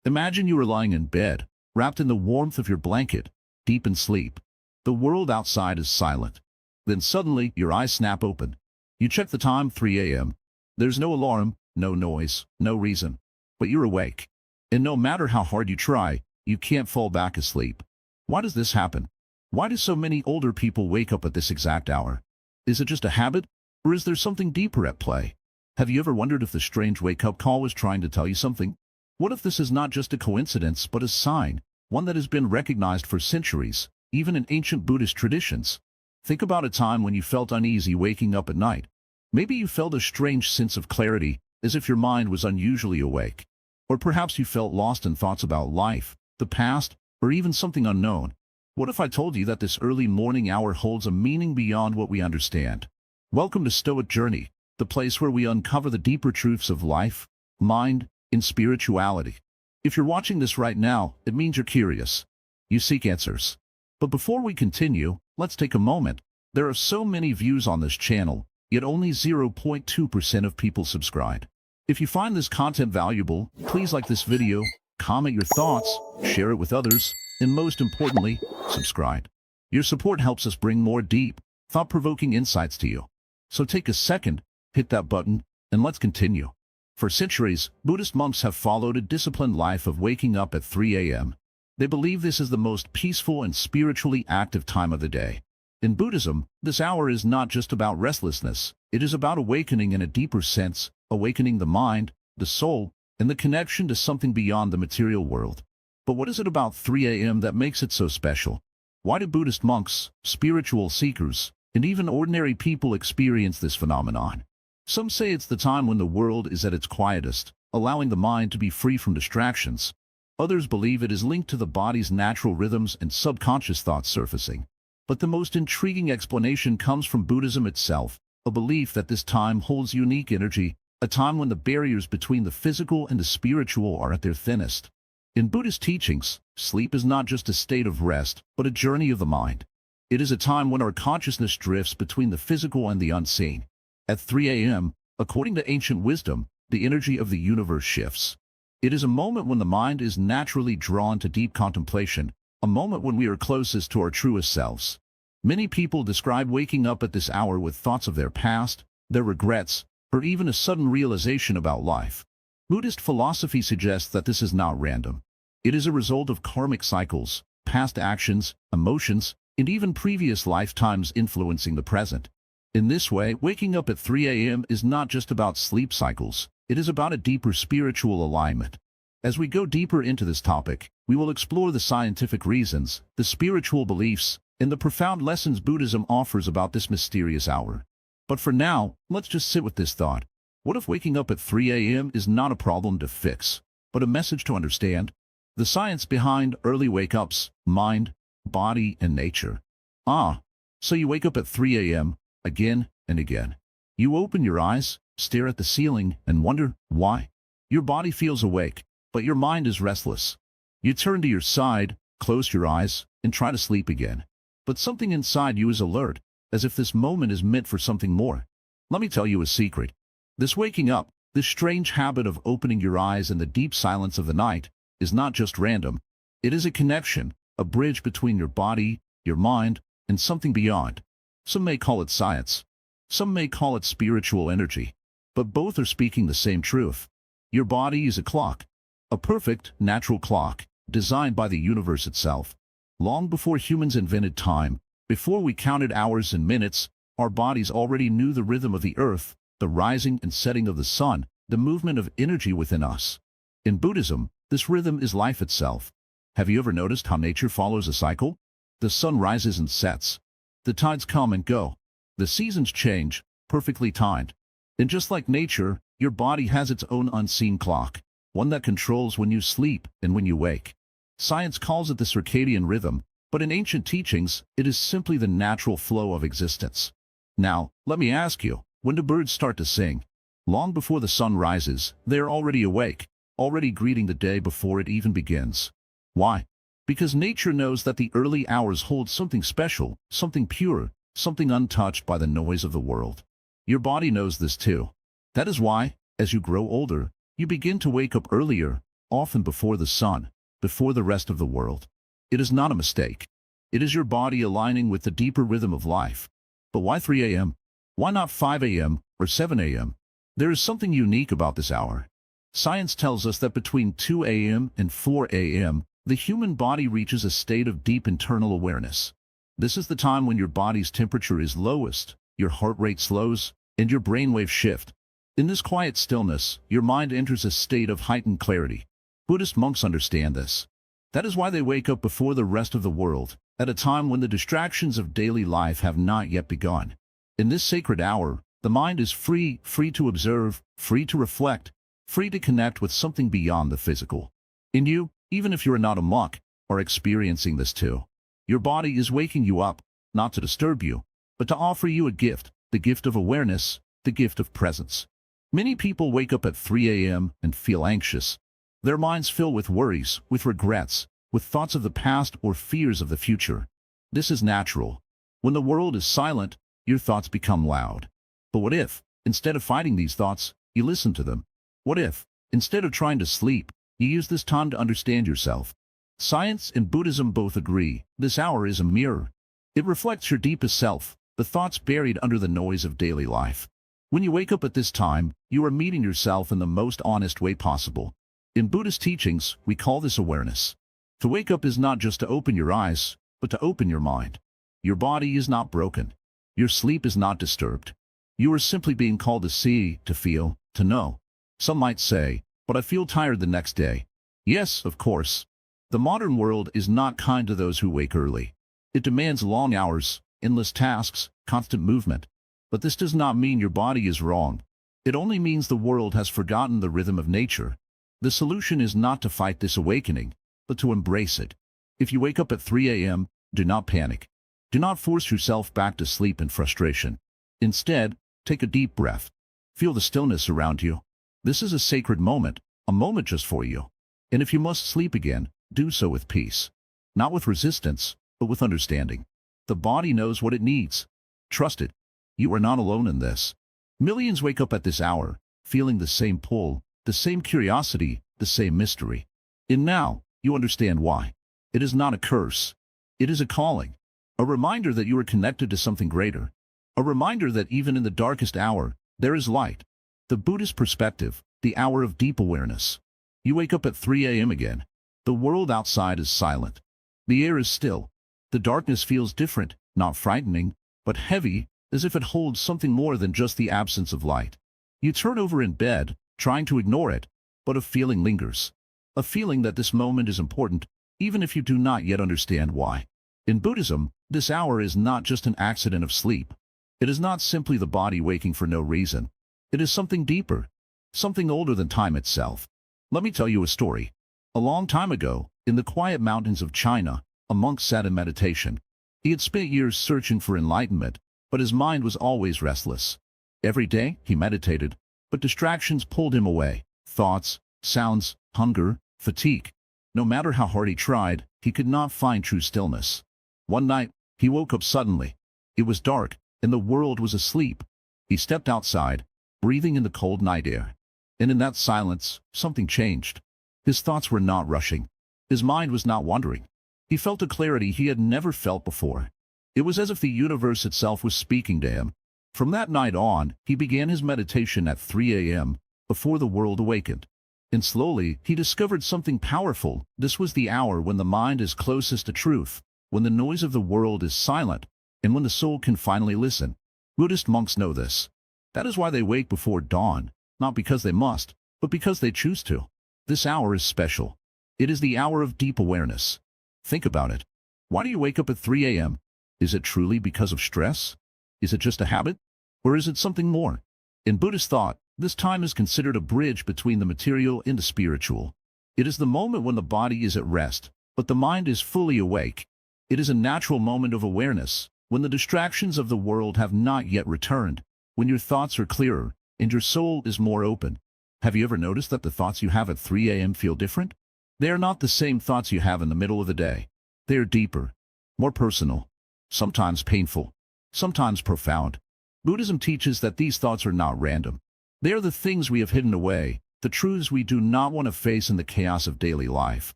Imagine you are lying in bed, wrapped in the warmth of your blanket, deep in sleep. The world outside is silent. Then suddenly, your eyes snap open. You check the time, 3 a.m. There's no alarm, no noise, no reason. But you're awake. And no matter how hard you try, you can't fall back asleep. Why does this happen? Why do so many older people wake up at this exact hour? Is it just a habit? Or is there something deeper at play? Have you ever wondered if the strange wake-up call was trying to tell you something? What if this is not just a coincidence but a sign, one that has been recognized for centuries, even in ancient Buddhist traditions? Think about a time when you felt uneasy waking up at night. Maybe you felt a strange sense of clarity, as if your mind was unusually awake. Or perhaps you felt lost in thoughts about life, the past, or even something unknown. What if I told you that this early morning hour holds a meaning beyond what we understand? Welcome to Stoic Journey, the place where we uncover the deeper truths of life, mind, and spirituality. If you're watching this right now, it means you're curious. You seek answers. But before we continue, let's take a moment. There are so many views on this channel, yet only 0.2% of people subscribe. If you find this content valuable, please like this video, comment your thoughts, share it with others, and most importantly, subscribe. Your support helps us bring more deep, thought-provoking insights to you. So take a second, hit that button, and let's continue. For centuries, Buddhist monks have followed a disciplined life of waking up at 3 a.m. They believe this is the most peaceful and spiritually active time of the day. In Buddhism, this hour is not just about restlessness, it is about awakening in a deeper sense, awakening the mind, the soul, and the connection to something beyond the material world. But what is it about 3 a.m. that makes it so special? Why do Buddhist monks, spiritual seekers, and even ordinary people experience this phenomenon? Some say it's the time when the world is at its quietest, allowing the mind to be free from distractions. Others believe it is linked to the body's natural rhythms and subconscious thoughts surfacing. But the most intriguing explanation comes from Buddhism itself, a belief that this time holds unique energy, a time when the barriers between the physical and the spiritual are at their thinnest. In Buddhist teachings, sleep is not just a state of rest, but a journey of the mind. It is a time when our consciousness drifts between the physical and the unseen. At 3 a.m., according to ancient wisdom, the energy of the universe shifts. It is a moment when the mind is naturally drawn to deep contemplation, a moment when we are closest to our truest selves. Many people describe waking up at this hour with thoughts of their past, their regrets, or even a sudden realization about life. Buddhist philosophy suggests that this is not random. It is a result of karmic cycles, past actions, emotions, and even previous lifetimes influencing the present. In this way, waking up at 3 a.m. is not just about sleep cycles, it is about a deeper spiritual alignment. As we go deeper into this topic, we will explore the scientific reasons, the spiritual beliefs, and the profound lessons Buddhism offers about this mysterious hour. But for now, let's just sit with this thought. What if waking up at 3 a.m. is not a problem to fix, but a message to understand? The science behind early wake-ups, mind, body, and nature. So you wake up at 3 a.m., again and again. You open your eyes, stare at the ceiling, and wonder why. Your body feels awake, but your mind is restless. You turn to your side, close your eyes, and try to sleep again. But something inside you is alert, as if this moment is meant for something more. Let me tell you a secret. This waking up, this strange habit of opening your eyes in the deep silence of the night, is not just random. It is a connection, a bridge between your body, your mind, and something beyond. Some may call it science. Some may call it spiritual energy. But both are speaking the same truth. Your body is a clock. A perfect, natural clock, designed by the universe itself. Long before humans invented time, before we counted hours and minutes, our bodies already knew the rhythm of the earth, the rising and setting of the sun, the movement of energy within us. In Buddhism, this rhythm is life itself. Have you ever noticed how nature follows a cycle? The sun rises and sets. The tides come and go. The seasons change, perfectly timed. And just like nature, your body has its own unseen clock, one that controls when you sleep and when you wake. Science calls it the circadian rhythm, but in ancient teachings, it is simply the natural flow of existence. Now, let me ask you, when do birds start to sing? Long before the sun rises, they are already awake, already greeting the day before it even begins. Why? Because nature knows that the early hours hold something special, something pure, something untouched by the noise of the world. Your body knows this too. That is why, as you grow older, you begin to wake up earlier, often before the sun, before the rest of the world. It is not a mistake. It is your body aligning with the deeper rhythm of life. But why 3 a.m.? Why not 5 a.m. or 7 a.m.? There is something unique about this hour. Science tells us that between 2 a.m. and 4 a.m., the human body reaches a state of deep internal awareness. This is the time when your body's temperature is lowest, your heart rate slows, and your brainwaves shift. In this quiet stillness, your mind enters a state of heightened clarity. Buddhist monks understand this. That is why they wake up before the rest of the world, at a time when the distractions of daily life have not yet begun. In this sacred hour, the mind is free to observe, free to reflect, free to connect with something beyond the physical. In you, even if you are not a monk, are experiencing this too. Your body is waking you up, not to disturb you, but to offer you a gift, the gift of awareness, the gift of presence. Many people wake up at 3 a.m. and feel anxious. Their minds fill with worries, with regrets, with thoughts of the past or fears of the future. This is natural. When the world is silent, your thoughts become loud. But what if, instead of fighting these thoughts, you listen to them? What if, instead of trying to sleep, you use this time to understand yourself? Science and Buddhism both agree, this hour is a mirror. It reflects your deepest self, the thoughts buried under the noise of daily life. When you wake up at this time, you are meeting yourself in the most honest way possible. In Buddhist teachings, we call this awareness. To wake up is not just to open your eyes, but to open your mind. Your body is not broken. Your sleep is not disturbed. You are simply being called to see, to feel, to know. Some might say, but I feel tired the next day. Yes, of course. The modern world is not kind to those who wake early. It demands long hours, endless tasks, constant movement. But this does not mean your body is wrong. It only means the world has forgotten the rhythm of nature. The solution is not to fight this awakening, but to embrace it. If you wake up at 3 a.m., do not panic. Do not force yourself back to sleep in frustration. Instead, take a deep breath. Feel the stillness around you. This is a sacred moment, a moment just for you. And if you must sleep again, do so with peace. Not with resistance, but with understanding. The body knows what it needs. Trust it. You are not alone in this. Millions wake up at this hour, feeling the same pull, the same curiosity, the same mystery. And now, you understand why. It is not a curse. It is a calling. A reminder that you are connected to something greater. A reminder that even in the darkest hour, there is light. The Buddhist perspective, the hour of deep awareness. You wake up at 3 a.m. again. The world outside is silent. The air is still. The darkness feels different, not frightening, but heavy, as if it holds something more than just the absence of light. You turn over in bed, trying to ignore it, but a feeling lingers. A feeling that this moment is important, even if you do not yet understand why. In Buddhism, this hour is not just an accident of sleep. It is not simply the body waking for no reason. It is something deeper, something older than time itself. Let me tell you a story. A long time ago, in the quiet mountains of China, a monk sat in meditation. He had spent years searching for enlightenment, but his mind was always restless. Every day, he meditated, but distractions pulled him away. Thoughts, sounds, hunger, fatigue. No matter how hard he tried, he could not find true stillness. One night, he woke up suddenly. It was dark, and the world was asleep. He stepped outside, breathing in the cold night air. And in that silence, something changed. His thoughts were not rushing. His mind was not wandering. He felt a clarity he had never felt before. It was as if the universe itself was speaking to him. From that night on, he began his meditation at 3 a.m., before the world awakened. And slowly, he discovered something powerful. This was the hour when the mind is closest to truth, when the noise of the world is silent, and when the soul can finally listen. Buddhist monks know this. That is why they wake before dawn, not because they must, but because they choose to. This hour is special. It is the hour of deep awareness. Think about it. Why do you wake up at 3 a.m.? Is it truly because of stress? Is it just a habit? Or is it something more? In Buddhist thought, this time is considered a bridge between the material and the spiritual. It is the moment when the body is at rest, but the mind is fully awake. It is a natural moment of awareness, when the distractions of the world have not yet returned, when your thoughts are clearer, and your soul is more open. Have you ever noticed that the thoughts you have at 3 a.m. feel different? They are not the same thoughts you have in the middle of the day. They are deeper, more personal, sometimes painful, sometimes profound. Buddhism teaches that these thoughts are not random. They are the things we have hidden away, the truths we do not want to face in the chaos of daily life.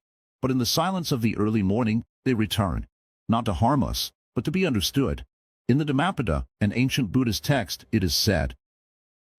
But in the silence of the early morning, they return, not to harm us, but to be understood. In the Dhammapada, an ancient Buddhist text, it is said,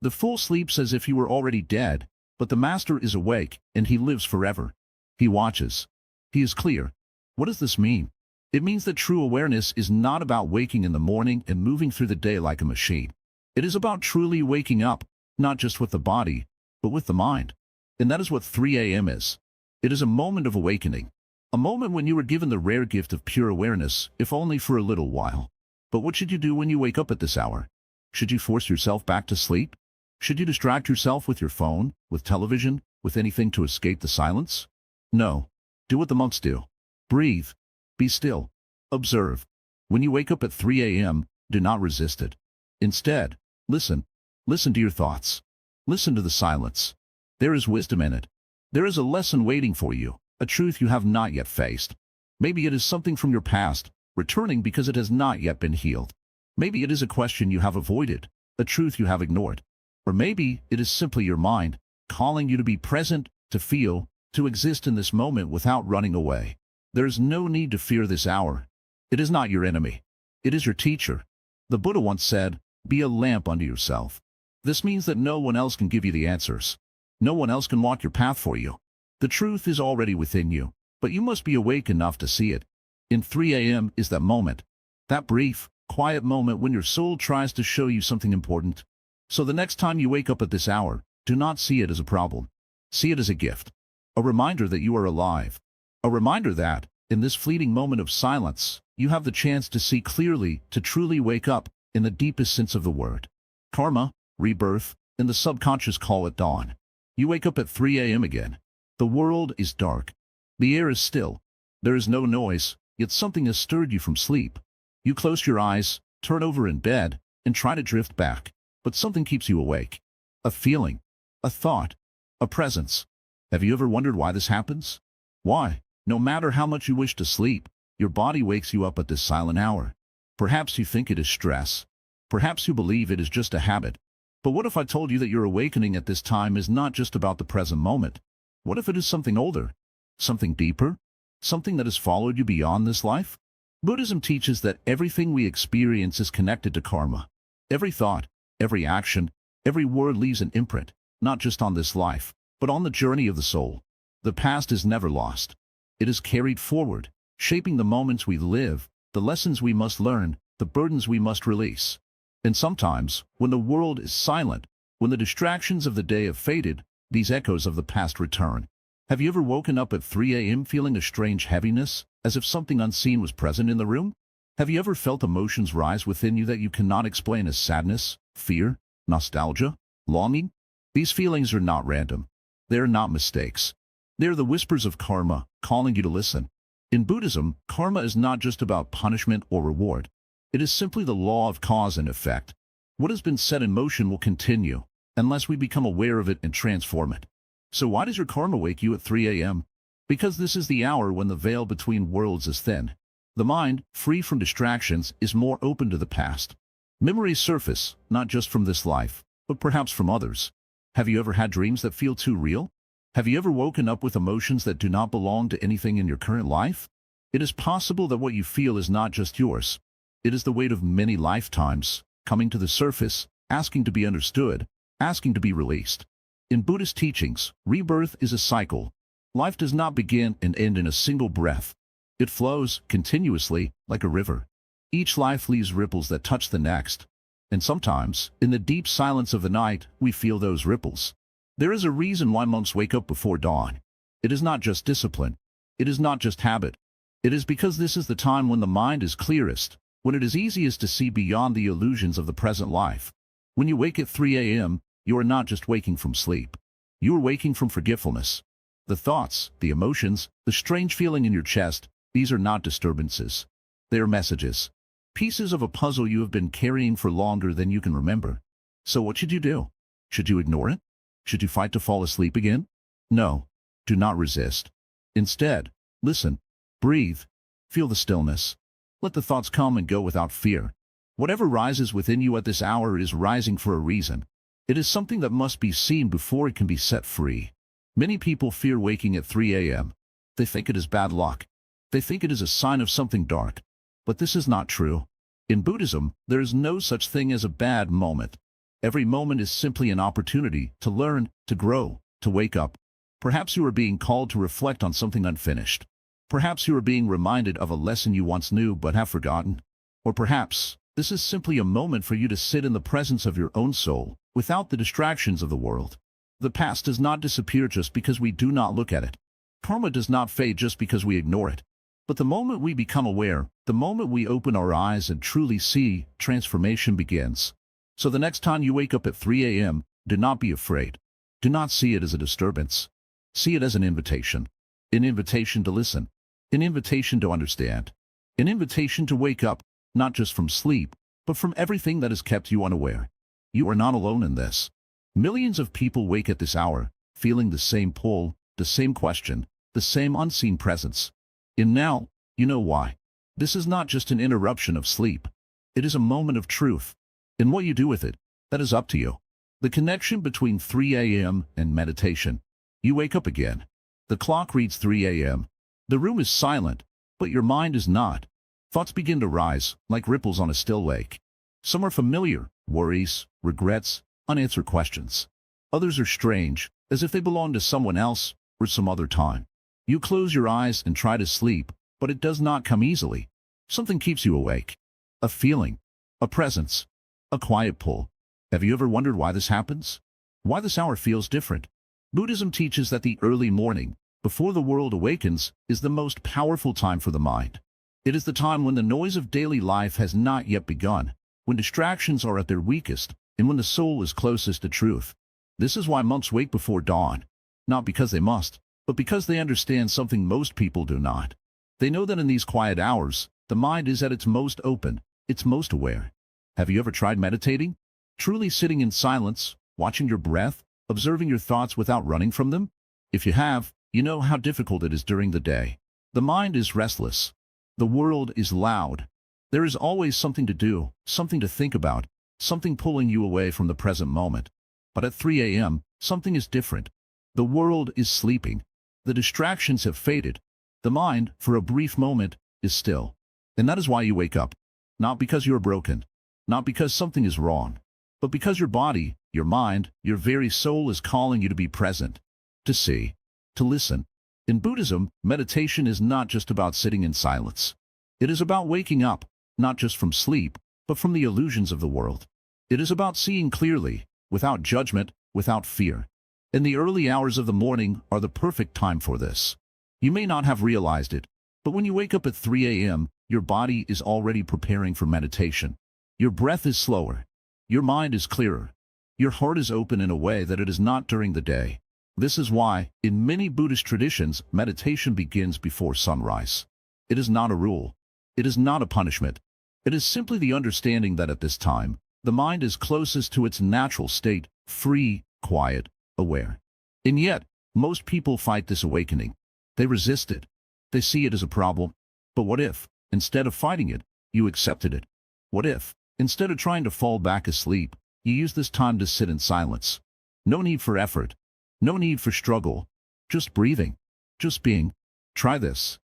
"The fool sleeps as if he were already dead, but the master is awake, and he lives forever. He watches. He is clear." What does this mean? It means that true awareness is not about waking in the morning and moving through the day like a machine. It is about truly waking up, not just with the body, but with the mind. And that is what 3 a.m. is. It is a moment of awakening. A moment when you were given the rare gift of pure awareness, if only for a little while. But what should you do when you wake up at this hour? Should you force yourself back to sleep? Should you distract yourself with your phone, with television, with anything to escape the silence? No. Do what the monks do. Breathe. Be still. Observe. When you wake up at 3 a.m., do not resist it. Instead, listen. Listen to your thoughts. Listen to the silence. There is wisdom in it. There is a lesson waiting for you, a truth you have not yet faced. Maybe it is something from your past, returning because it has not yet been healed. Maybe it is a question you have avoided, a truth you have ignored. Or maybe it is simply your mind, calling you to be present, to feel, to exist in this moment without running away. There is no need to fear this hour. It is not your enemy. It is your teacher. The Buddha once said, "Be a lamp unto yourself." This means that no one else can give you the answers. No one else can walk your path for you. The truth is already within you, but you must be awake enough to see it. In 3 a.m. is that moment. That brief, quiet moment when your soul tries to show you something important. So the next time you wake up at this hour, do not see it as a problem. See it as a gift. A reminder that you are alive. A reminder that, in this fleeting moment of silence, you have the chance to see clearly, to truly wake up, in the deepest sense of the word. Karma, rebirth, and the subconscious call it dawn. You wake up at 3 a.m. again. The world is dark. The air is still. There is no noise, yet something has stirred you from sleep. You close your eyes, turn over in bed, and try to drift back. But something keeps you awake. A feeling, a thought, a presence. Have you ever wondered why this happens? Why, no matter how much you wish to sleep, your body wakes you up at this silent hour? Perhaps you think it is stress. Perhaps you believe it is just a habit. But what if I told you that your awakening at this time is not just about the present moment? What if it is something older? Something deeper? Something that has followed you beyond this life? Buddhism teaches that everything we experience is connected to karma. Every thought, every action, every word leaves an imprint, not just on this life, but on the journey of the soul. The past is never lost. It is carried forward, shaping the moments we live, the lessons we must learn, the burdens we must release. And sometimes, when the world is silent, when the distractions of the day have faded, these echoes of the past return. Have you ever woken up at 3 a.m. feeling a strange heaviness, as if something unseen was present in the room? Have you ever felt emotions rise within you that you cannot explain as sadness, fear, nostalgia, longing? These feelings are not random. They are not mistakes. They are the whispers of karma, calling you to listen. In Buddhism, karma is not just about punishment or reward. It is simply the law of cause and effect. What has been set in motion will continue, unless we become aware of it and transform it. So why does your karma wake you at 3 a.m.? Because this is the hour when the veil between worlds is thin. The mind, free from distractions, is more open to the past. Memories surface, not just from this life, but perhaps from others. Have you ever had dreams that feel too real? Have you ever woken up with emotions that do not belong to anything in your current life? It is possible that what you feel is not just yours. It is the weight of many lifetimes, coming to the surface, asking to be understood, asking to be released. In Buddhist teachings, rebirth is a cycle. Life does not begin and end in a single breath. It flows, continuously, like a river. Each life leaves ripples that touch the next. And sometimes, in the deep silence of the night, we feel those ripples. There is a reason why monks wake up before dawn. It is not just discipline. It is not just habit. It is because this is the time when the mind is clearest, when it is easiest to see beyond the illusions of the present life. When you wake at 3 a.m., you are not just waking from sleep. You are waking from forgetfulness. The thoughts, the emotions, the strange feeling in your chest, these are not disturbances. They are messages. Pieces of a puzzle you have been carrying for longer than you can remember. So what should you do? Should you ignore it? Should you fight to fall asleep again? No. Do not resist. Instead, listen. Breathe. Feel the stillness. Let the thoughts come and go without fear. Whatever rises within you at this hour is rising for a reason. It is something that must be seen before it can be set free. Many people fear waking at 3 a.m. They think it is bad luck. They think it is a sign of something dark. But this is not true. In Buddhism, there is no such thing as a bad moment. Every moment is simply an opportunity to learn, to grow, to wake up. Perhaps you are being called to reflect on something unfinished. Perhaps you are being reminded of a lesson you once knew but have forgotten. Or perhaps this is simply a moment for you to sit in the presence of your own soul, without the distractions of the world. The past does not disappear just because we do not look at it. Karma does not fade just because we ignore it. But the moment we become aware, the moment we open our eyes and truly see, transformation begins. So the next time you wake up at 3 a.m., do not be afraid. Do not see it as a disturbance. See it as an invitation. An invitation to listen. An invitation to understand. An invitation to wake up, not just from sleep, but from everything that has kept you unaware. You are not alone in this. Millions of people wake at this hour, feeling the same pull, the same question, the same unseen presence. And now, you know why. This is not just an interruption of sleep. It is a moment of truth. And what you do with it, that is up to you. The connection between 3 a.m. and meditation. You wake up again. The clock reads 3 a.m. The room is silent, but your mind is not. Thoughts begin to rise, like ripples on a still lake. Some are familiar, worries, regrets, unanswered questions. Others are strange, as if they belong to someone else or some other time. You close your eyes and try to sleep, but it does not come easily. Something keeps you awake. A feeling, a presence, a quiet pull. Have you ever wondered why this happens? Why this hour feels different? Buddhism teaches that the early morning, before the world awakens, is the most powerful time for the mind. It is the time when the noise of daily life has not yet begun, when distractions are at their weakest, and when the soul is closest to truth. This is why monks wake before dawn, not because they must, but because they understand something most people do not. They know that in these quiet hours, the mind is at its most open, its most aware. Have you ever tried meditating? Truly sitting in silence, watching your breath, observing your thoughts without running from them? If you have, you know how difficult it is during the day. The mind is restless. The world is loud. There is always something to do, something to think about, something pulling you away from the present moment. But at 3 a.m., something is different. The world is sleeping. The distractions have faded. The mind, for a brief moment, is still. And that is why you wake up. Not because you are broken. Not because something is wrong. But because your body, your mind, your very soul is calling you to be present. To see. To listen. In Buddhism, meditation is not just about sitting in silence. It is about waking up, not just from sleep, but from the illusions of the world. It is about seeing clearly, without judgment, without fear. And the early hours of the morning are the perfect time for this. You may not have realized it, but when you wake up at 3 a.m., your body is already preparing for meditation. Your breath is slower. Your mind is clearer. Your heart is open in a way that it is not during the day. This is why, in many Buddhist traditions, meditation begins before sunrise. It is not a rule. It is not a punishment. It is simply the understanding that at this time, the mind is closest to its natural state, free, quiet, aware. And yet, most people fight this awakening. They resist it. They see it as a problem. But what if, instead of fighting it, you accepted it? What if, instead of trying to fall back asleep, you use this time to sit in silence? No need for effort. No need for struggle. Just breathing. Just being. Try this.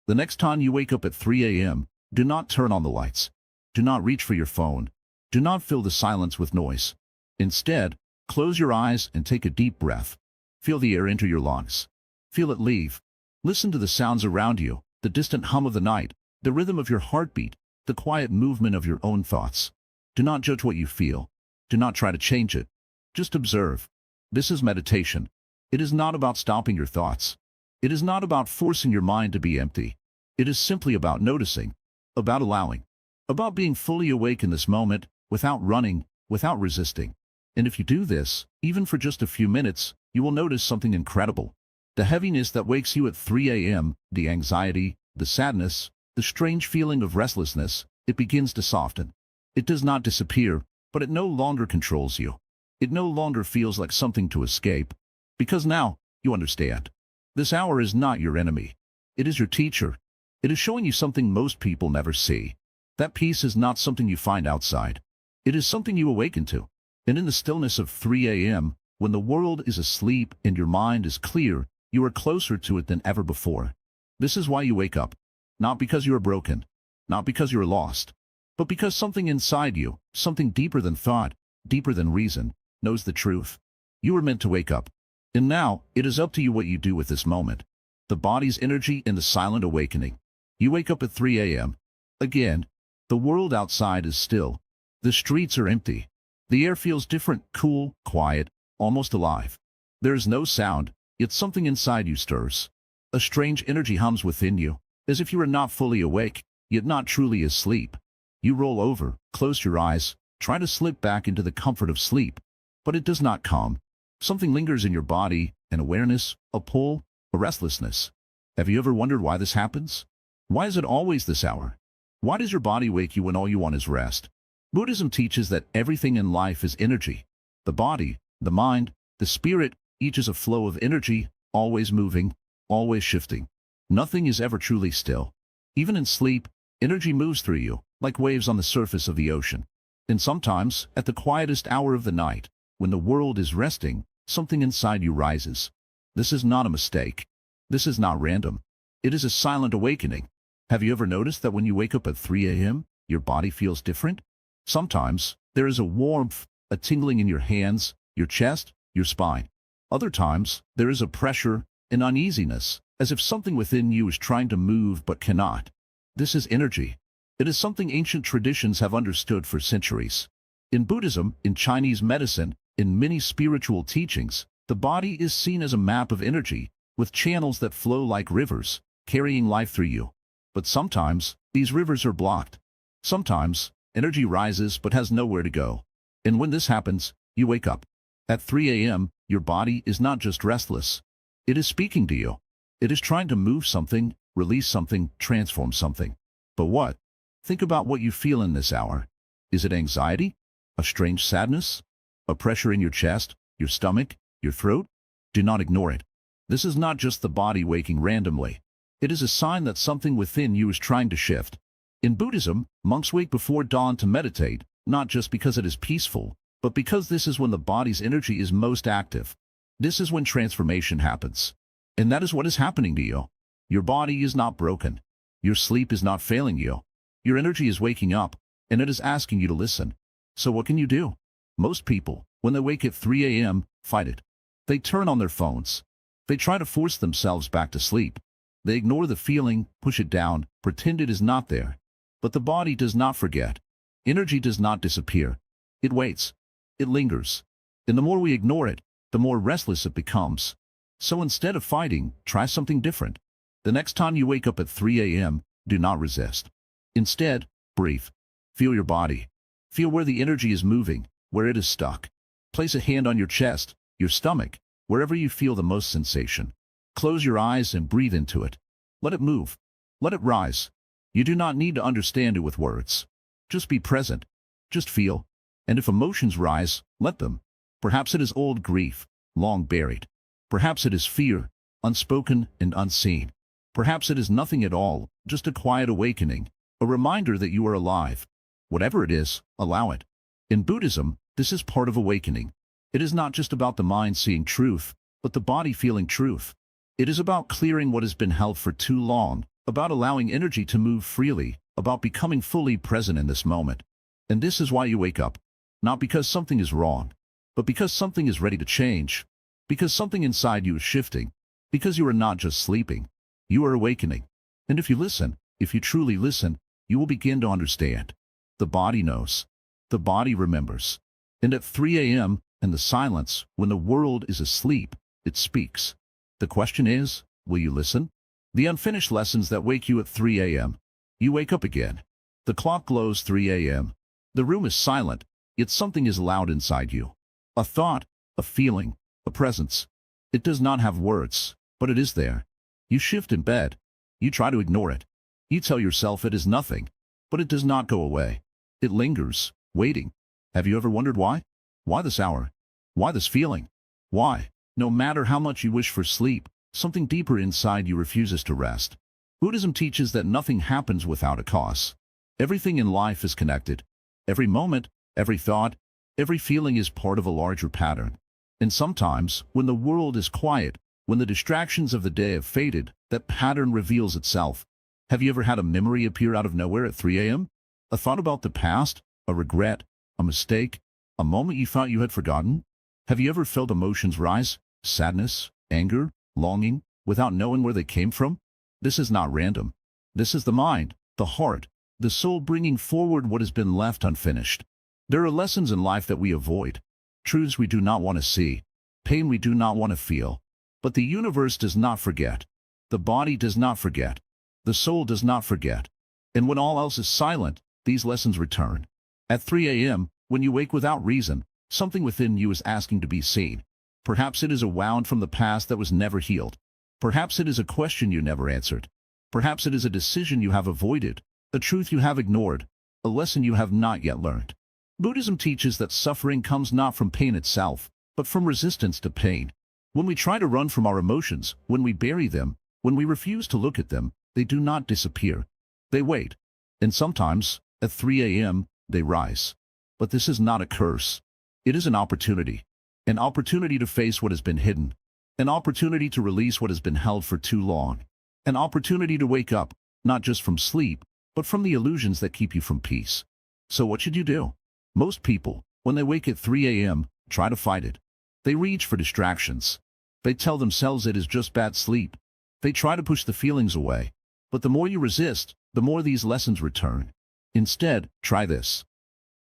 The next time you wake up at 3 a.m., do not turn on the lights. Do not reach for your phone. Do not fill the silence with noise. Instead, close your eyes and take a deep breath. Feel the air enter your lungs. Feel it leave. Listen to the sounds around you, the distant hum of the night, the rhythm of your heartbeat, the quiet movement of your own thoughts. Do not judge what you feel. Do not try to change it. Just observe. This is meditation. It is not about stopping your thoughts. It is not about forcing your mind to be empty. It is simply about noticing, about allowing, about being fully awake in this moment, without running, without resisting. And if you do this, even for just a few minutes, you will notice something incredible. The heaviness that wakes you at 3 a.m., the anxiety, the sadness, the strange feeling of restlessness, it begins to soften. It does not disappear, but it no longer controls you. It no longer feels like something to escape. Because now, you understand. This hour is not your enemy. It is your teacher. It is showing you something most people never see. That peace is not something you find outside. It is something you awaken to. And in the stillness of 3 a.m., when the world is asleep and your mind is clear, you are closer to it than ever before. This is why you wake up. Not because you are broken, not because you are lost, but because something inside you, something deeper than thought, deeper than reason, knows the truth. You were meant to wake up. And now, it is up to you what you do with this moment. The body's energy in the silent awakening. You wake up at 3 a.m. Again, the world outside is still. The streets are empty. The air feels different, cool, quiet, almost alive. There is no sound, yet something inside you stirs. A strange energy hums within you, as if you are not fully awake, yet not truly asleep. You roll over, close your eyes, try to slip back into the comfort of sleep, but it does not come. Something lingers in your body, an awareness, a pull, a restlessness. Have you ever wondered why this happens? Why is it always this hour? Why does your body wake you when all you want is rest? Buddhism teaches that everything in life is energy. The body, the mind, the spirit, each is a flow of energy, always moving, always shifting. Nothing is ever truly still. Even in sleep, energy moves through you, like waves on the surface of the ocean. And sometimes, at the quietest hour of the night, when the world is resting, something inside you rises. This is not a mistake. This is not random. It is a silent awakening. Have you ever noticed that when you wake up at 3 a.m., your body feels different? Sometimes, there is a warmth, a tingling in your hands, your chest, your spine. Other times, there is a pressure, an uneasiness, as if something within you is trying to move but cannot. This is energy. It is something ancient traditions have understood for centuries. In Buddhism, in Chinese medicine, in many spiritual teachings, the body is seen as a map of energy, with channels that flow like rivers, carrying life through you. But sometimes, these rivers are blocked. Sometimes, energy rises but has nowhere to go. And when this happens, you wake up. At 3 a.m., your body is not just restless. It is speaking to you. It is trying to move something, release something, transform something. But what? Think about what you feel in this hour. Is it anxiety? A strange sadness? A pressure in your chest, your stomach, your throat? Do not ignore it. This is not just the body waking randomly. It is a sign that something within you is trying to shift. In Buddhism, monks wake before dawn to meditate, not just because it is peaceful, but because this is when the body's energy is most active. This is when transformation happens. And that is what is happening to you. Your body is not broken. Your sleep is not failing you. Your energy is waking up, and it is asking you to listen. So what can you do? Most people, when they wake at 3 a.m., fight it. They turn on their phones. They try to force themselves back to sleep. They ignore the feeling, push it down, pretend it is not there. But the body does not forget. Energy does not disappear. It waits. It lingers. And the more we ignore it, the more restless it becomes. So instead of fighting, try something different. The next time you wake up at 3 a.m., do not resist. Instead, breathe. Feel your body. Feel where the energy is moving, where it is stuck. Place a hand on your chest, your stomach, wherever you feel the most sensation. Close your eyes and breathe into it. Let it move. Let it rise. You do not need to understand it with words. Just be present. Just feel. And if emotions rise, let them. Perhaps it is old grief, long buried. Perhaps it is fear, unspoken and unseen. Perhaps it is nothing at all, just a quiet awakening, a reminder that you are alive. Whatever it is, allow it. In Buddhism, this is part of awakening. It is not just about the mind seeing truth, but the body feeling truth. It is about clearing what has been held for too long, about allowing energy to move freely, about becoming fully present in this moment. And this is why you wake up. Not because something is wrong, but because something is ready to change. Because something inside you is shifting. Because you are not just sleeping. You are awakening. And if you listen, if you truly listen, you will begin to understand. The body knows. The body remembers. And at 3 a.m., in the silence, when the world is asleep, it speaks. The question is, will you listen? The unfinished lessons that wake you at 3 a.m. You wake up again. The clock glows 3 a.m. The room is silent, yet something is loud inside you. A thought, a feeling, a presence. It does not have words, but it is there. You shift in bed. You try to ignore it. You tell yourself it is nothing, but it does not go away. It lingers, waiting. Have you ever wondered why? Why this hour? Why this feeling? Why, no matter how much you wish for sleep, something deeper inside you refuses to rest? Buddhism teaches that nothing happens without a cause. Everything in life is connected. Every moment, every thought, Every feeling is part of a larger pattern. And sometimes, when the world is quiet, when the distractions of the day have faded, that pattern reveals itself. Have you ever had a memory appear out of nowhere at 3 a.m.? A thought about the past, a regret, a mistake, a moment you thought you had forgotten? Have you ever felt emotions rise, sadness, anger, longing, without knowing where they came from? This is not random. This is the mind, the heart, the soul bringing forward what has been left unfinished. There are lessons in life that we avoid, truths we do not want to see, pain we do not want to feel. But the universe does not forget. The body does not forget. The soul does not forget. And when all else is silent, these lessons return. At 3 a.m., when you wake without reason, something within you is asking to be seen. Perhaps it is a wound from the past that was never healed. Perhaps it is a question you never answered. Perhaps it is a decision you have avoided, a truth you have ignored, a lesson you have not yet learned. Buddhism teaches that suffering comes not from pain itself, but from resistance to pain. When we try to run from our emotions, when we bury them, when we refuse to look at them, they do not disappear. They wait. And sometimes, at 3 a.m., they rise. But this is not a curse. It is an opportunity. An opportunity to face what has been hidden. An opportunity to release what has been held for too long. An opportunity to wake up, not just from sleep, but from the illusions that keep you from peace. So what should you do? Most people, when they wake at 3 a.m., try to fight it. They reach for distractions. They tell themselves it is just bad sleep. They try to push the feelings away. But the more you resist, the more these lessons return. Instead, try this.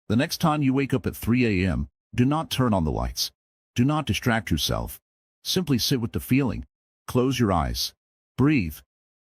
The next time you wake up at 3 a.m., do not turn on the lights. Do not distract yourself. Simply sit with the feeling. Close your eyes. Breathe.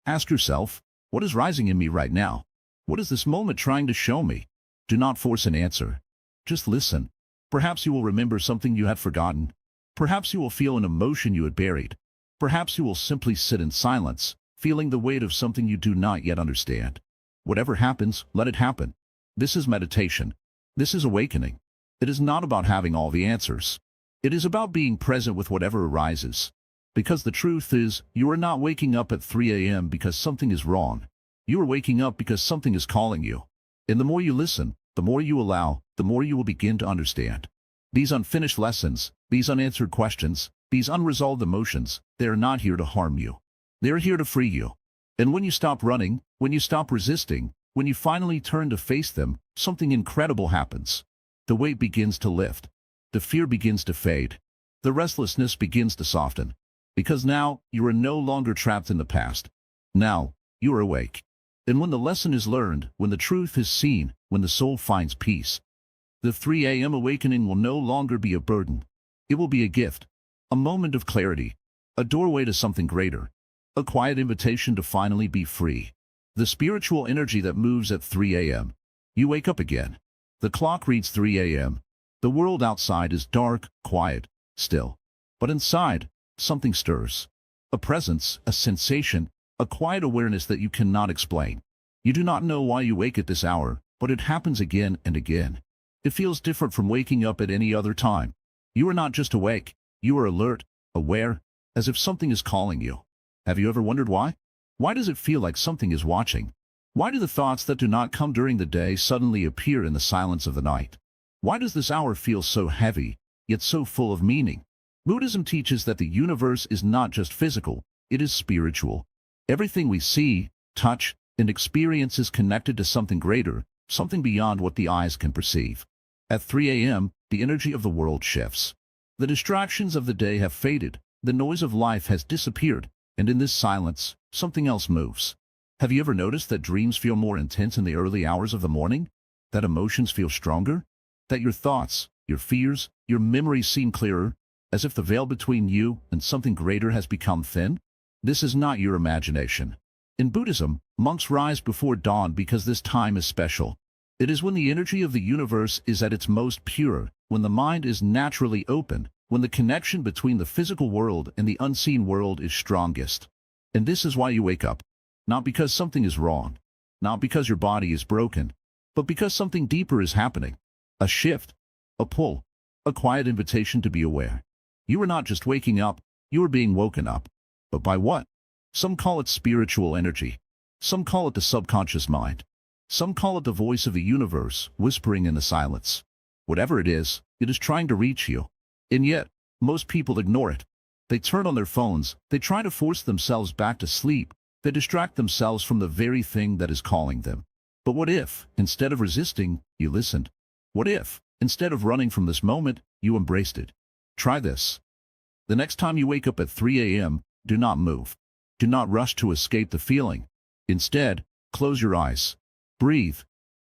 Ask yourself, what is rising in me right now? What is this moment trying to show me? Do not force an answer. Just listen. Perhaps you will remember something you had forgotten. Perhaps you will feel an emotion you had buried. Perhaps you will simply sit in silence, feeling the weight of something you do not yet understand. Whatever happens, let it happen. This is meditation. This is awakening. It is not about having all the answers. It is about being present with whatever arises. Because the truth is, you are not waking up at 3 a.m. because something is wrong. You are waking up because something is calling you. And the more you listen, the more you allow, the more you will begin to understand. These unfinished lessons, these unanswered questions, these unresolved emotions, they are not here to harm you. They are here to free you. And when you stop running, when you stop resisting, when you finally turn to face them, something incredible happens. The weight begins to lift. The fear begins to fade. The restlessness begins to soften. Because now, you are no longer trapped in the past. Now, you are awake. And when the lesson is learned, when the truth is seen, when the soul finds peace, the 3 a.m. awakening will no longer be a burden. It will be a gift, a moment of clarity, a doorway to something greater, a quiet invitation to finally be free. The spiritual energy that moves at 3 a.m. You wake up again. The clock reads 3 a.m. The world outside is dark, quiet, still. But inside, something stirs. A presence, a sensation, a quiet awareness that you cannot explain. You do not know why you wake at this hour, but it happens again and again. It feels different from waking up at any other time. You are not just awake, you are alert, aware, as if something is calling you. Have you ever wondered why? Why does it feel like something is watching? Why do the thoughts that do not come during the day suddenly appear in the silence of the night? Why does this hour feel so heavy, yet so full of meaning? Buddhism teaches that the universe is not just physical, it is spiritual. Everything we see, touch, and experience is connected to something greater, something beyond what the eyes can perceive. At 3 a.m., the energy of the world shifts. The distractions of the day have faded, the noise of life has disappeared, and in this silence, something else moves. Have you ever noticed that dreams feel more intense in the early hours of the morning? That emotions feel stronger? That your thoughts, your fears, your memories seem clearer, as if the veil between you and something greater has become thin? This is not your imagination. In Buddhism, monks rise before dawn because this time is special. It is when the energy of the universe is at its most pure, when the mind is naturally open, when the connection between the physical world and the unseen world is strongest. And this is why you wake up. Not because something is wrong, not because your body is broken, but because something deeper is happening. A shift, a pull, a quiet invitation to be aware. You are not just waking up, you are being woken up. But by what? Some call it spiritual energy. Some call it the subconscious mind. Some call it the voice of the universe, whispering in the silence. Whatever it is It is trying to reach you. And yet, most people ignore it. They turn on their phones, they try to force themselves back to sleep, they distract themselves from the very thing that is calling them. But what if, instead of resisting, you listened? What if, instead of running from this moment, you embraced it? Try this. The next time you wake up at 3 a.m., do not move. Do not rush to escape the feeling. Instead, close your eyes. Breathe.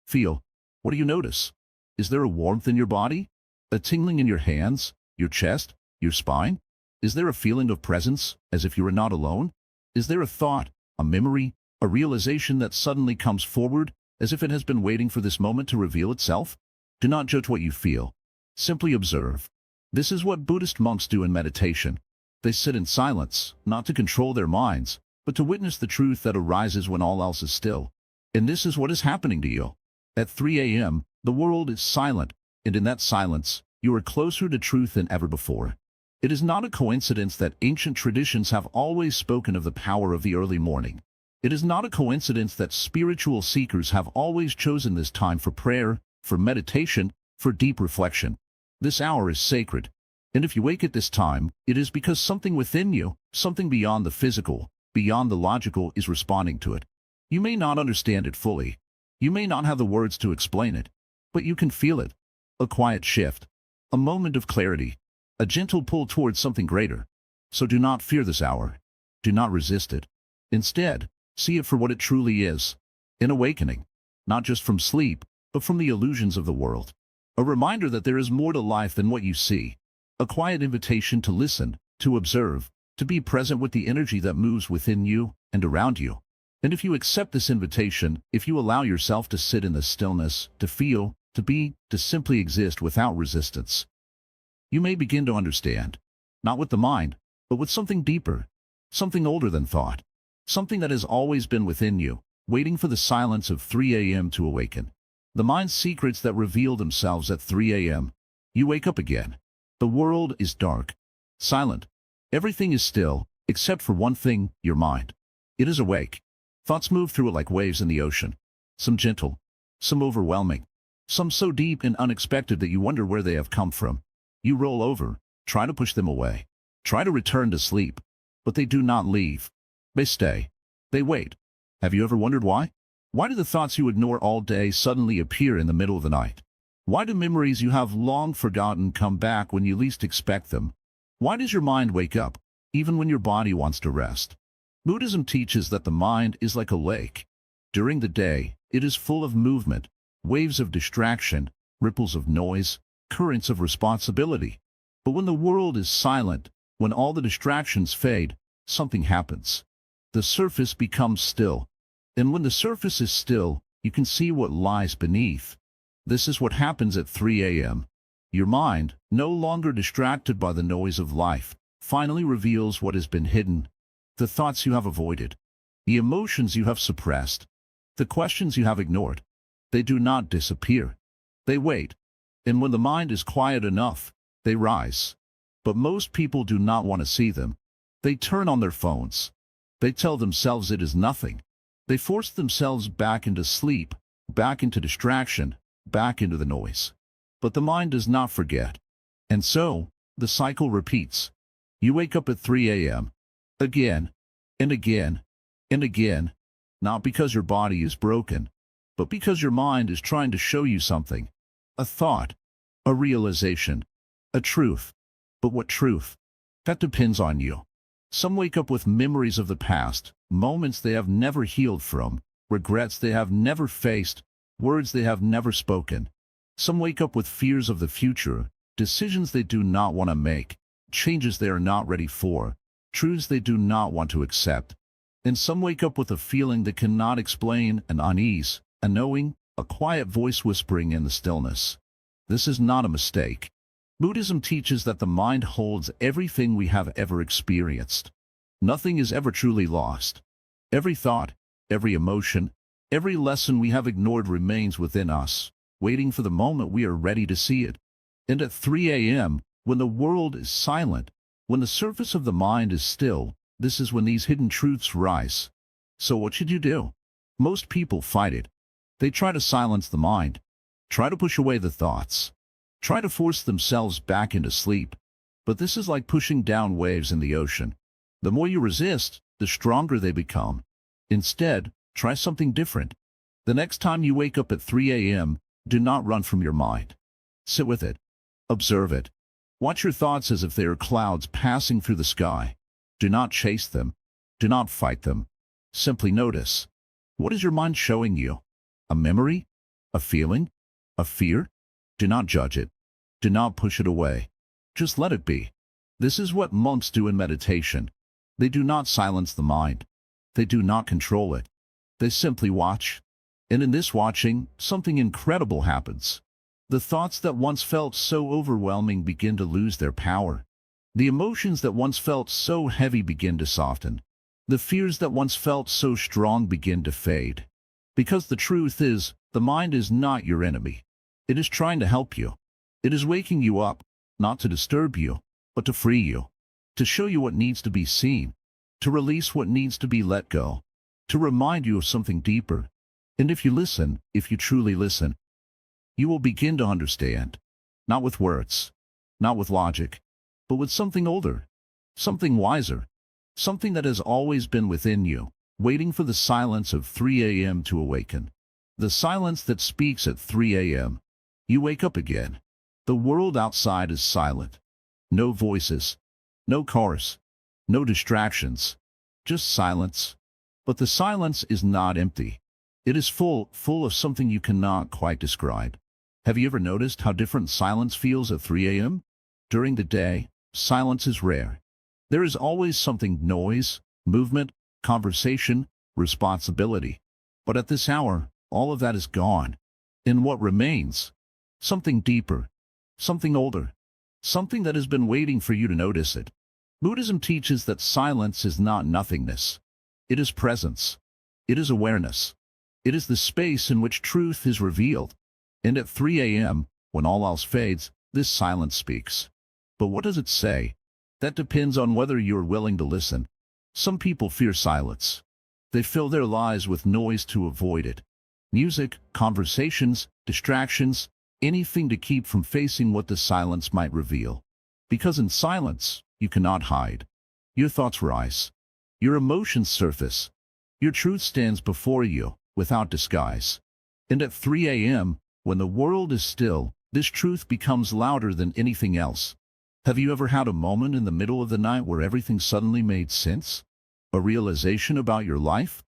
Feel. What do you notice? Is there a warmth in your body? A tingling in your hands, your chest, your spine? Is there a feeling of presence, as if you are not alone? Is there a thought, a memory, a realization that suddenly comes forward, as if it has been waiting for this moment to reveal itself? Do not judge what you feel. Simply observe. This is what Buddhist monks do in meditation. They sit in silence, not to control their minds, but to witness the truth that arises when all else is still. And this is what is happening to you. At 3 a.m., the world is silent, and in that silence, you are closer to truth than ever before. It is not a coincidence that ancient traditions have always spoken of the power of the early morning. It is not a coincidence that spiritual seekers have always chosen this time for prayer, for meditation, for deep reflection. This hour is sacred, and if you wake at this time, it is because something within you, something beyond the physical, beyond the logical, is responding to it. You may not understand it fully. You may not have the words to explain it, but you can feel it. A quiet shift, a moment of clarity, a gentle pull towards something greater. So do not fear this hour. Do not resist it. Instead, see it for what it truly is, an awakening, not just from sleep, but from the illusions of the world. A reminder that there is more to life than what you see. A quiet invitation to listen, to observe, to be present with the energy that moves within you and around you. And if you accept this invitation, if you allow yourself to sit in the stillness, to feel, to be, to simply exist without resistance, you may begin to understand, not with the mind, but with something deeper, something older than thought, something that has always been within you, waiting for the silence of 3 a.m. to awaken. The mind's secrets that reveal themselves at 3 a.m. You wake up again. The world is dark, silent. Everything is still, except for one thing, your mind. It is awake. Thoughts move through it like waves in the ocean. Some gentle, some overwhelming, some so deep and unexpected that you wonder where they have come from. You roll over, try to push them away, try to return to sleep, but they do not leave. They stay. They wait. Have you ever wondered why? Why do the thoughts you ignore all day suddenly appear in the middle of the night? Why do memories you have long forgotten come back when you least expect them? Why does your mind wake up, even when your body wants to rest? Buddhism teaches that the mind is like a lake. During the day, it is full of movement, waves of distraction, ripples of noise, currents of responsibility. But when the world is silent, when all the distractions fade, something happens. The surface becomes still. And when the surface is still, you can see what lies beneath. This is what happens at 3 a.m. Your mind, no longer distracted by the noise of life, finally reveals what has been hidden. The thoughts you have avoided, the emotions you have suppressed, the questions you have ignored. They do not disappear. They wait. And when the mind is quiet enough, they rise. But most people do not want to see them. They turn on their phones. They tell themselves it is nothing. They force themselves back into sleep, back into distraction, back into the noise. But the mind does not forget. And so, the cycle repeats. You wake up at 3 a.m. again, and again, and again, not because your body is broken, but because your mind is trying to show you something. A thought, a realization, a truth. But what truth? That depends on you. Some wake up with memories of the past, moments they have never healed from, regrets they have never faced, words they have never spoken. Some wake up with fears of the future, decisions they do not want to make, changes they are not ready for, truths they do not want to accept. And some wake up with a feeling they cannot explain, an unease, a knowing, a quiet voice whispering in the stillness. This is not a mistake. Buddhism teaches that the mind holds everything we have ever experienced. Nothing is ever truly lost. Every thought, every emotion, every lesson we have ignored remains within us, waiting for the moment we are ready to see it. And at 3 a.m., when the world is silent, when the surface of the mind is still, this is when these hidden truths rise. So what should you do? Most people fight it. They try to silence the mind, try to push away the thoughts. try to force themselves back into sleep. But this is like pushing down waves in the ocean. The more you resist, the stronger they become. Instead, try something different. The next time you wake up at 3 a.m., do not run from your mind. Sit with it. Observe it. Watch your thoughts as if they are clouds passing through the sky. Do not chase them. Do not fight them. Simply notice. What is your mind showing you? A memory? A feeling? A fear? Do not judge it. Do not push it away. Just let it be. This is what monks do in meditation. They do not silence the mind. They do not control it. They simply watch. And in this watching, something incredible happens. The thoughts that once felt so overwhelming begin to lose their power. The emotions that once felt so heavy begin to soften. The fears that once felt so strong begin to fade. Because the truth is, the mind is not your enemy. It is trying to help you. It is waking you up, not to disturb you, but to free you, to show you what needs to be seen, to release what needs to be let go, to remind you of something deeper. And if you listen, if you truly listen, you will begin to understand, not with words, not with logic, but with something older, something wiser, something that has always been within you, waiting for the silence of 3 a.m. to awaken. The silence that speaks at 3 a.m. You wake up again. The world outside is silent. No voices, no cars, no distractions, just silence. But the silence is not empty. It is full of something you cannot quite describe. Have you ever noticed how different silence feels at 3 a.m.? During the day, silence is rare. There is always something: noise, movement, conversation, responsibility. But at this hour, all of that is gone. And what remains? Something deeper, something older, something that has been waiting for you to notice it. Buddhism teaches that silence is not nothingness. It is presence. It is awareness. It is the space in which truth is revealed. And at 3 a.m., when all else fades, this silence speaks. But what does it say? That depends on whether you are willing to listen. Some people fear silence. They fill their lives with noise to avoid it. Music, conversations, distractions, anything to keep from facing what the silence might reveal. Because in silence, you cannot hide. Your thoughts rise. Your emotions surface. Your truth stands before you, without disguise. And at 3 a.m., when the world is still, this truth becomes louder than anything else. Have you ever had a moment in the middle of the night where everything suddenly made sense? A realization about your life?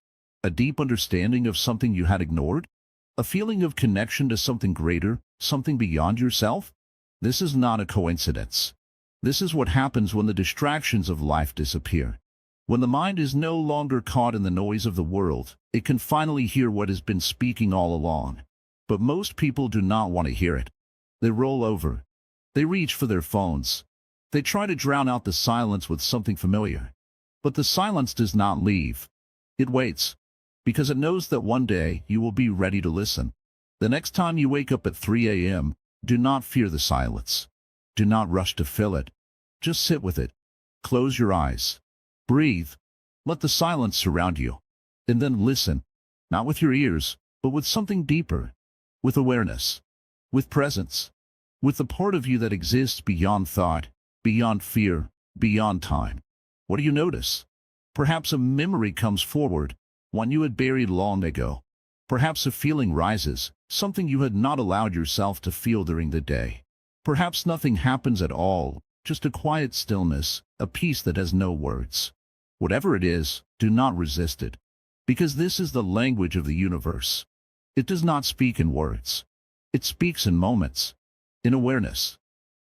A deep understanding of something you had ignored? A feeling of connection to something greater, something beyond yourself? This is not a coincidence. This is what happens when the distractions of life disappear. When the mind is no longer caught in the noise of the world, it can finally hear what has been speaking all along. But most people do not want to hear it. They roll over. They reach for their phones. They try to drown out the silence with something familiar. But the silence does not leave. It waits. Because it knows that one day you will be ready to listen. The next time you wake up at 3 a.m., do not fear the silence. Do not rush to fill it. Just sit with it. Close your eyes. Breathe. Let the silence surround you. And then listen. Not with your ears, but with something deeper. With awareness. With presence. With the part of you that exists beyond thought, beyond fear, beyond time. What do you notice? Perhaps a memory comes forward, one you had buried long ago. Perhaps a feeling rises, something you had not allowed yourself to feel during the day. Perhaps nothing happens at all, just a quiet stillness, a peace that has no words. Whatever it is, do not resist it. Because this is the language of the universe. It does not speak in words. It speaks in moments, in awareness,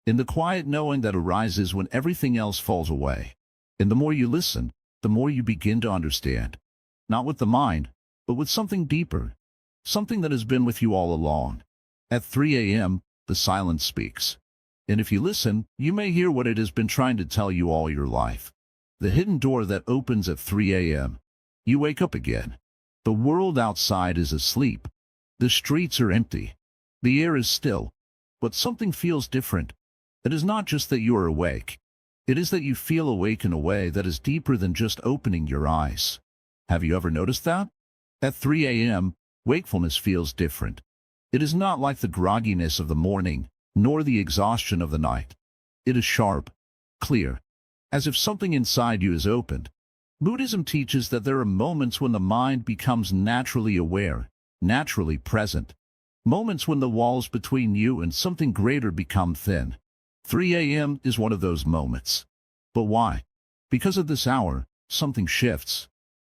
in the quiet knowing that arises when everything else falls away. And the more you listen, the more you begin to understand. Not with the mind, but with something deeper, something that has been with you all along. At 3 a.m., the silence speaks. And if you listen, you may hear what it has been trying to tell you all your life. The hidden door that opens at 3 a.m. You wake up again. The world outside is asleep. The streets are empty. The air is still. But something feels different. It is not just that you are awake. It is that you feel awake in a way that is deeper than just opening your eyes. Have you ever noticed that? At 3 a.m., wakefulness feels different. It is not like the grogginess of the morning, nor the exhaustion of the night. It is sharp, clear, as if something inside you is opened. Buddhism teaches that there are moments when the mind becomes naturally aware, naturally present. Moments when the walls between you and something greater become thin. 3 a.m. is one of those moments. But why? Because at this hour, something shifts.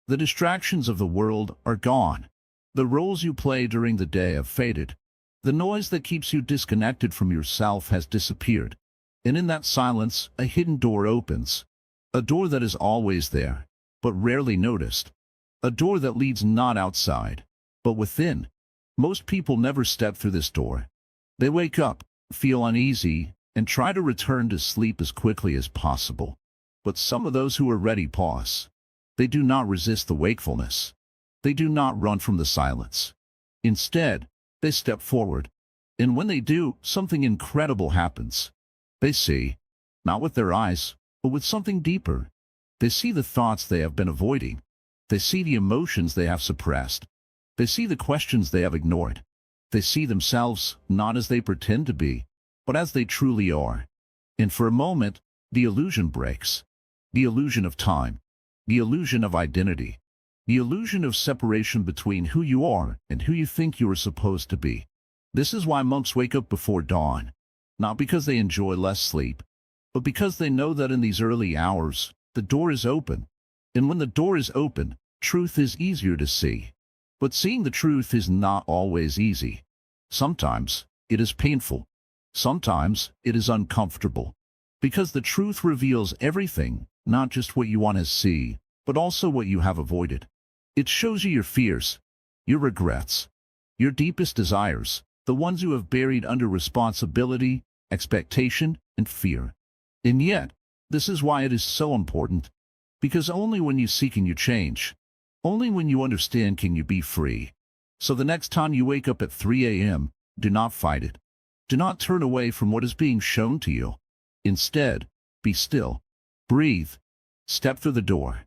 The distractions of the world are gone. The roles you play during the day have faded. The noise that keeps you disconnected from yourself has disappeared. And in that silence, a hidden door opens. A door that is always there, but rarely noticed. A door that leads not outside, but within. Most people never step through this door. They wake up, feel uneasy, and try to return to sleep as quickly as possible. But some of those who are ready pause. They do not resist the wakefulness. They do not run from the silence. Instead, they step forward. And when they do, something incredible happens. They see, not with their eyes, but with something deeper. They see the thoughts they have been avoiding. They see the emotions they have suppressed. They see the questions they have ignored. They see themselves not as they pretend to be, but as they truly are. And for a moment, the illusion breaks. The illusion of time. The illusion of identity. The illusion of separation between who you are and who you think you are supposed to be. This is why monks wake up before dawn. Not because they enjoy less sleep, but because they know that in these early hours, the door is open. And when the door is open, truth is easier to see. But seeing the truth is not always easy. Sometimes it is painful. Sometimes it is uncomfortable. Because the truth reveals everything, not just what you want to see, but also what you have avoided. It shows you your fears, your regrets, your deepest desires, the ones you have buried under responsibility, expectation, and fear. And yet, this is why it is so important. Because only when you see can you change. Only when you understand can you be free. So the next time you wake up at 3 a.m., do not fight it. Do not turn away from what is being shown to you. Instead, be still. Breathe. Step through the door.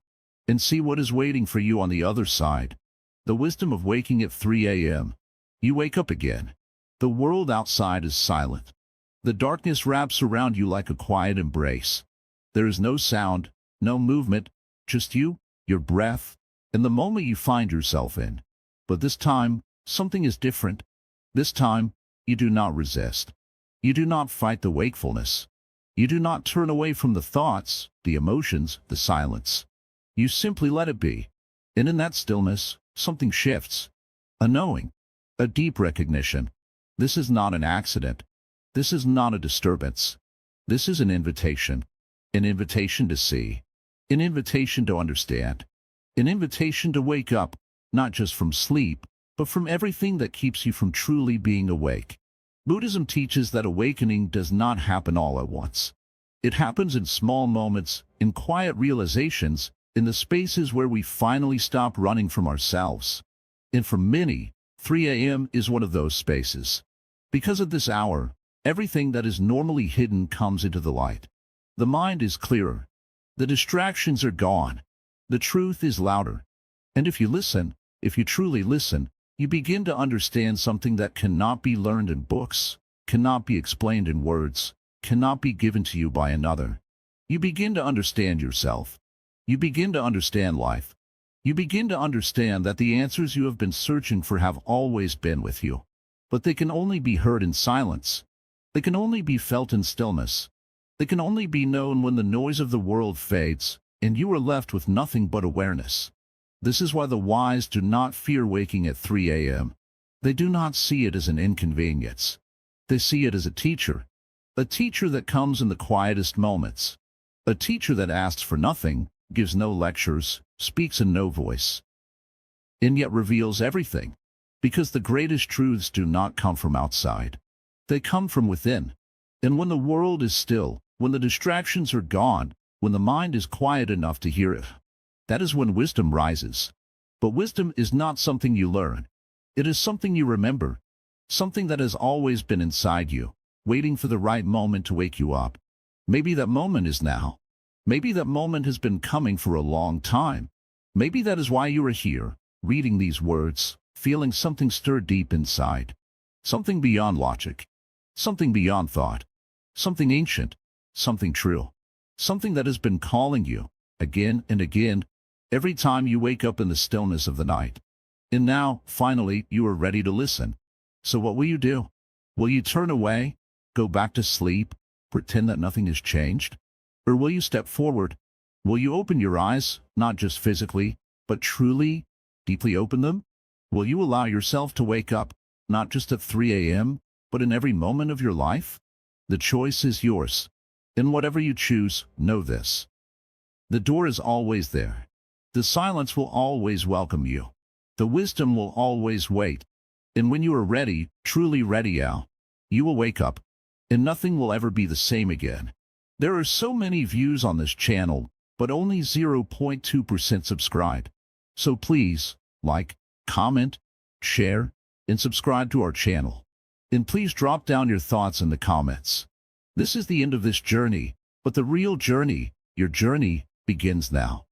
And see what is waiting for you on the other side. The wisdom of waking at 3 a.m. You wake up again. The world outside is silent. The darkness wraps around you like a quiet embrace. There is no sound, no movement, just you, your breath, and the moment you find yourself in. But this time, something is different. This time, you do not resist. You do not fight the wakefulness. You do not turn away from the thoughts, the emotions, the silence. You simply let it be. And in that stillness, something shifts. A knowing. A deep recognition. This is not an accident. This is not a disturbance. This is an invitation. An invitation to see. An invitation to understand. An invitation to wake up, not just from sleep, but from everything that keeps you from truly being awake. Buddhism teaches that awakening does not happen all at once. It happens in small moments, in quiet realizations, in the spaces where we finally stop running from ourselves. And for many, 3 a.m. is one of those spaces. Because at this hour, everything that is normally hidden comes into the light. The mind is clearer. The distractions are gone. The truth is louder. And if you listen, if you truly listen, you begin to understand something that cannot be learned in books, cannot be explained in words, cannot be given to you by another. You begin to understand yourself. You begin to understand life. You begin to understand that the answers you have been searching for have always been with you. But they can only be heard in silence. They can only be felt in stillness. They can only be known when the noise of the world fades, and you are left with nothing but awareness. This is why the wise do not fear waking at 3 a.m. They do not see it as an inconvenience. They see it as a teacher that comes in the quietest moments, a teacher that asks for nothing, gives no lectures, speaks in no voice, and yet reveals everything. Because the greatest truths do not come from outside. They come from within. And when the world is still, when the distractions are gone, when the mind is quiet enough to hear it, that is when wisdom rises. But wisdom is not something you learn. It is something you remember, something that has always been inside you, waiting for the right moment to wake you up. Maybe that moment is now. Maybe that moment has been coming for a long time. Maybe that is why you are here, reading these words, feeling something stir deep inside. Something beyond logic. something beyond thought, something ancient, something true, something that has been calling you again and again every time you wake up in the stillness of the night. And now, finally, you are ready to listen. So what will you do? Will you turn away, go back to sleep, pretend that nothing has changed? Or will you step forward? Will you open your eyes, not just physically, but truly, deeply open them? Will you allow yourself to wake up, not just at 3 a.m., but in every moment of your life? The choice is yours. In whatever you choose, know this. The door is always there. The silence will always welcome you. The wisdom will always wait. And when you are ready, truly ready, you will wake up, and nothing will ever be the same again. There are so many views on this channel, but only 0.2% subscribe. So please, like, comment, share, and subscribe to our channel. And please drop down your thoughts in the comments. This is the end of this journey, but the real journey, your journey, begins now.